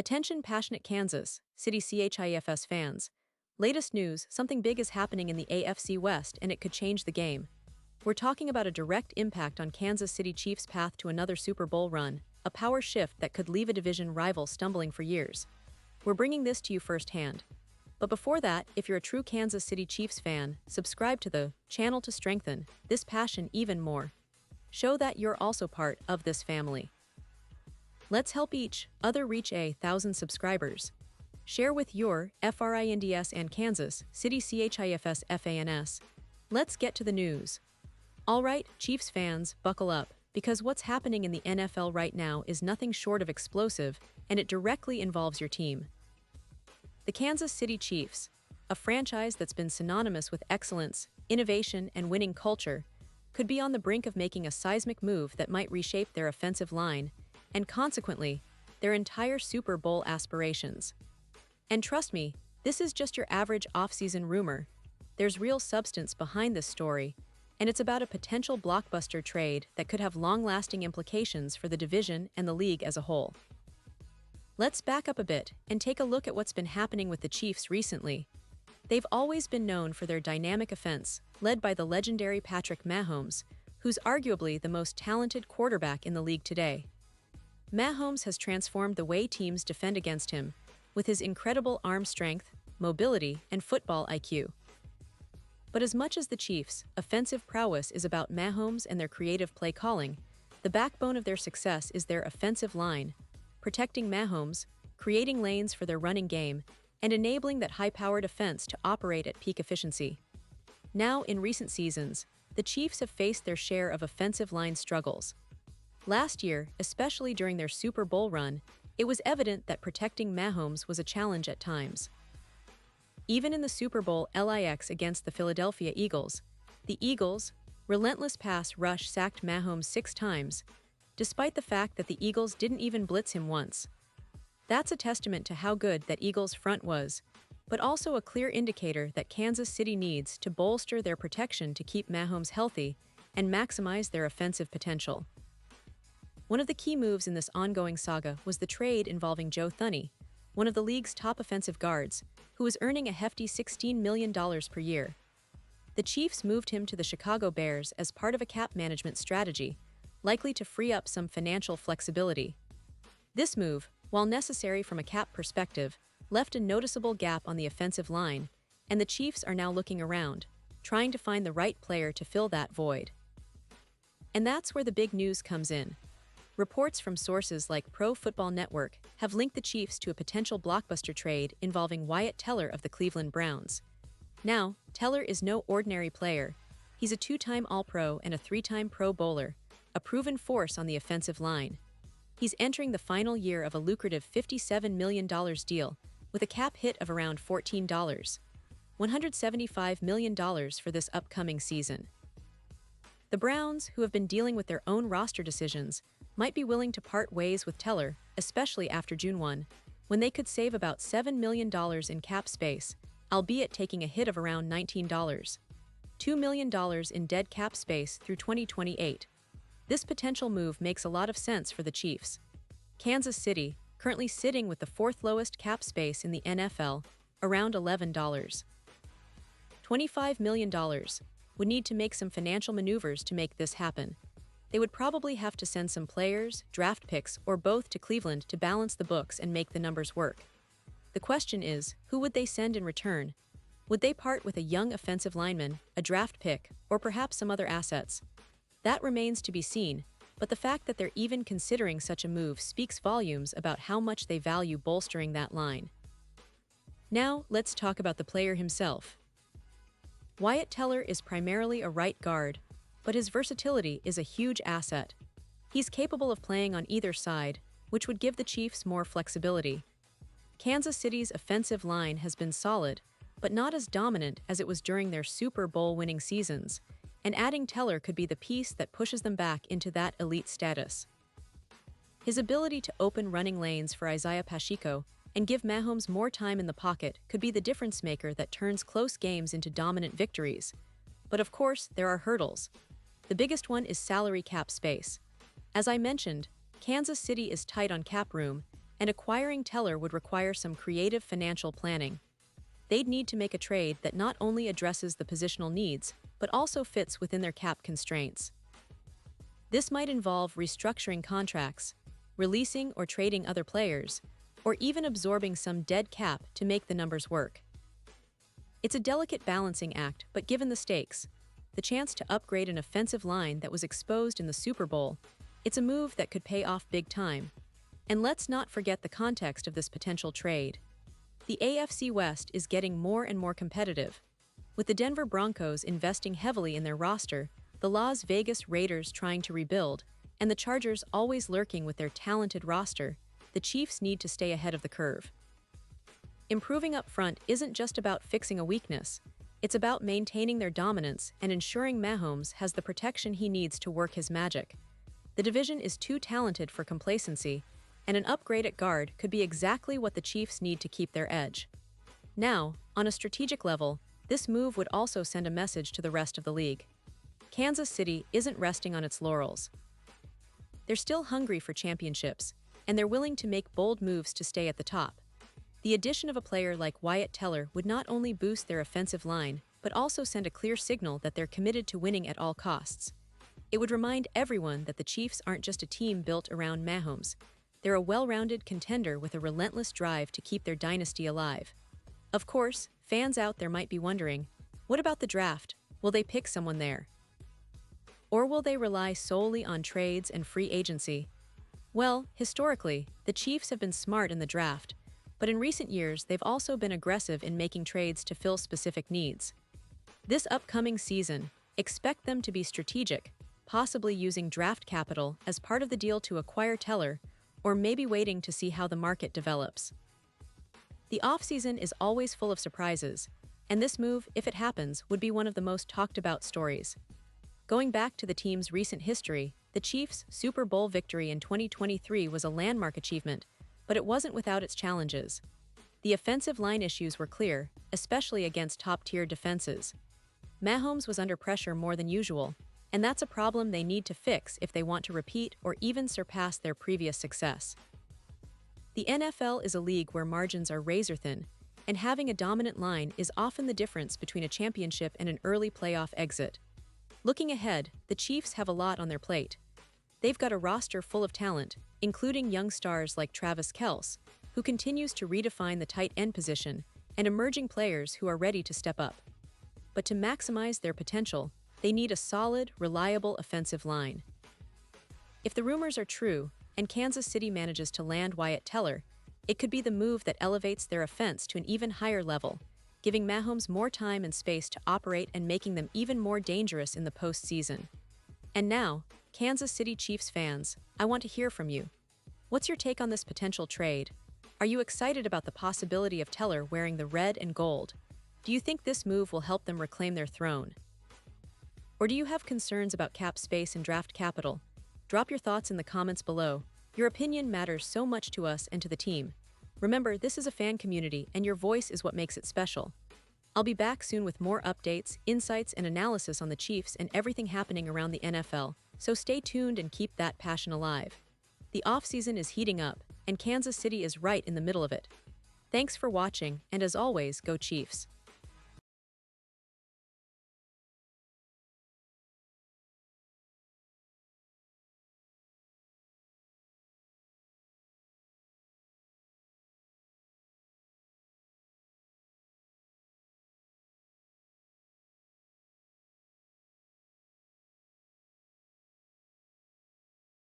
Attention passionate Kansas City CHIFS fans. Latest news, something big is happening in the AFC West and it could change the game. We're talking about a direct impact on Kansas City Chiefs' path to another Super Bowl run, a power shift that could leave a division rival stumbling for years. We're bringing this to you firsthand. But before that, if you're a true Kansas City Chiefs fan, subscribe to the channel to strengthen this passion even more. Show that you're also part of this family. Let's help each other reach 1,000 subscribers. Share with your FRINDS and Kansas City CHIFS FANS. Let's get to the news. Alright, Chiefs fans, buckle up, because what's happening in the NFL right now is nothing short of explosive, and it directly involves your team. The Kansas City Chiefs, a franchise that's been synonymous with excellence, innovation, and winning culture, could be on the brink of making a seismic move that might reshape their offensive line, and consequently, their entire Super Bowl aspirations. And trust me, this is just your average off-season rumor. There's real substance behind this story, and it's about a potential blockbuster trade that could have long-lasting implications for the division and the league as a whole. Let's back up a bit and take a look at what's been happening with the Chiefs recently. They've always been known for their dynamic offense, led by the legendary Patrick Mahomes, who's arguably the most talented quarterback in the league today. Mahomes has transformed the way teams defend against him, with his incredible arm strength, mobility, and football IQ. But as much as the Chiefs' offensive prowess is about Mahomes and their creative play calling, the backbone of their success is their offensive line, protecting Mahomes, creating lanes for their running game, and enabling that high-powered offense to operate at peak efficiency. Now, in recent seasons, the Chiefs have faced their share of offensive line struggles. Last year, especially during their Super Bowl run, it was evident that protecting Mahomes was a challenge at times. Even in the Super Bowl LIX against the Philadelphia Eagles, the Eagles' relentless pass rush sacked Mahomes 6 times, despite the fact that the Eagles didn't even blitz him once. That's a testament to how good that Eagles' front was, but also a clear indicator that Kansas City needs to bolster their protection to keep Mahomes healthy and maximize their offensive potential. One of the key moves in this ongoing saga was the trade involving Joe Thuney, one of the league's top offensive guards, who was earning a hefty $16 million per year. The Chiefs moved him to the Chicago Bears as part of a cap management strategy, likely to free up some financial flexibility. This move, while necessary from a cap perspective, left a noticeable gap on the offensive line, and the Chiefs are now looking around, trying to find the right player to fill that void. And that's where the big news comes in. Reports from sources like Pro Football Network have linked the Chiefs to a potential blockbuster trade involving Wyatt Teller of the Cleveland Browns. Now, Teller is no ordinary player. He's a 2-time All-Pro and a 3-time Pro Bowler, a proven force on the offensive line. He's entering the final year of a lucrative $57 million deal, with a cap hit of around $175 million for this upcoming season. The Browns, who have been dealing with their own roster decisions, might be willing to part ways with Teller, especially after June 1, when they could save about $7 million in cap space, albeit taking a hit of around $2 million in dead cap space through 2028. This potential move makes a lot of sense for the Chiefs. Kansas City, currently sitting with the 4th lowest cap space in the NFL, around $25 million, would need to make some financial maneuvers to make this happen. They would probably have to send some players, draft picks, or both to Cleveland to balance the books and make the numbers work. The question is, who would they send in return? Would they part with a young offensive lineman, a draft pick, or perhaps some other assets? That remains to be seen, but the fact that they're even considering such a move speaks volumes about how much they value bolstering that line. Now, let's talk about the player himself. Wyatt Teller is primarily a right guard, but his versatility is a huge asset. He's capable of playing on either side, which would give the Chiefs more flexibility. Kansas City's offensive line has been solid, but not as dominant as it was during their Super Bowl winning seasons, and adding Teller could be the piece that pushes them back into that elite status. His ability to open running lanes for Isaiah Pacheco and give Mahomes more time in the pocket could be the difference maker that turns close games into dominant victories. But of course, there are hurdles. The biggest one is salary cap space. As I mentioned, Kansas City is tight on cap room, and acquiring Teller would require some creative financial planning. They'd need to make a trade that not only addresses the positional needs, but also fits within their cap constraints. This might involve restructuring contracts, releasing or trading other players, or even absorbing some dead cap to make the numbers work. It's a delicate balancing act, but given the stakes, the chance to upgrade an offensive line that was exposed in the Super Bowl, it's a move that could pay off big time. And let's not forget the context of this potential trade. The AFC West is getting more and more competitive. With the Denver Broncos investing heavily in their roster, the Las Vegas Raiders trying to rebuild, and the Chargers always lurking with their talented roster, the Chiefs need to stay ahead of the curve. Improving up front isn't just about fixing a weakness. It's about maintaining their dominance and ensuring Mahomes has the protection he needs to work his magic. The division is too talented for complacency, and an upgrade at guard could be exactly what the Chiefs need to keep their edge. Now, on a strategic level, this move would also send a message to the rest of the league. Kansas City isn't resting on its laurels. They're still hungry for championships, and they're willing to make bold moves to stay at the top. The addition of a player like Wyatt Teller would not only boost their offensive line, but also send a clear signal that they're committed to winning at all costs. It would remind everyone that the Chiefs aren't just a team built around Mahomes. They're a well-rounded contender with a relentless drive to keep their dynasty alive. Of course, fans out there might be wondering, what about the draft? Will they pick someone there? Or will they rely solely on trades and free agency? Well, historically, the Chiefs have been smart in the draft, but in recent years they've also been aggressive in making trades to fill specific needs. This upcoming season, expect them to be strategic, possibly using draft capital as part of the deal to acquire Teller, or maybe waiting to see how the market develops. The offseason is always full of surprises, and this move, if it happens, would be one of the most talked about stories. Going back to the team's recent history, the Chiefs' Super Bowl victory in 2023 was a landmark achievement, but it wasn't without its challenges. The offensive line issues were clear, especially against top-tier defenses. Mahomes was under pressure more than usual, and that's a problem they need to fix if they want to repeat or even surpass their previous success. The NFL is a league where margins are razor-thin, and having a dominant line is often the difference between a championship and an early playoff exit. Looking ahead, the Chiefs have a lot on their plate. They've got a roster full of talent, including young stars like Travis Kelce, who continues to redefine the tight end position, and emerging players who are ready to step up. But to maximize their potential, they need a solid, reliable offensive line. If the rumors are true, and Kansas City manages to land Wyatt Teller, it could be the move that elevates their offense to an even higher level, giving Mahomes more time and space to operate and making them even more dangerous in the postseason. And now, Kansas City Chiefs fans, I want to hear from you. What's your take on this potential trade? Are you excited about the possibility of Teller wearing the red and gold? Do you think this move will help them reclaim their throne? Or do you have concerns about cap space and draft capital? Drop your thoughts in the comments below. Your opinion matters so much to us and to the team. Remember, this is a fan community, and your voice is what makes it special. I'll be back soon with more updates, insights, and analysis on the Chiefs and everything happening around the NFL, so stay tuned and keep that passion alive. The offseason is heating up, and Kansas City is right in the middle of it. Thanks for watching, and as always, go Chiefs.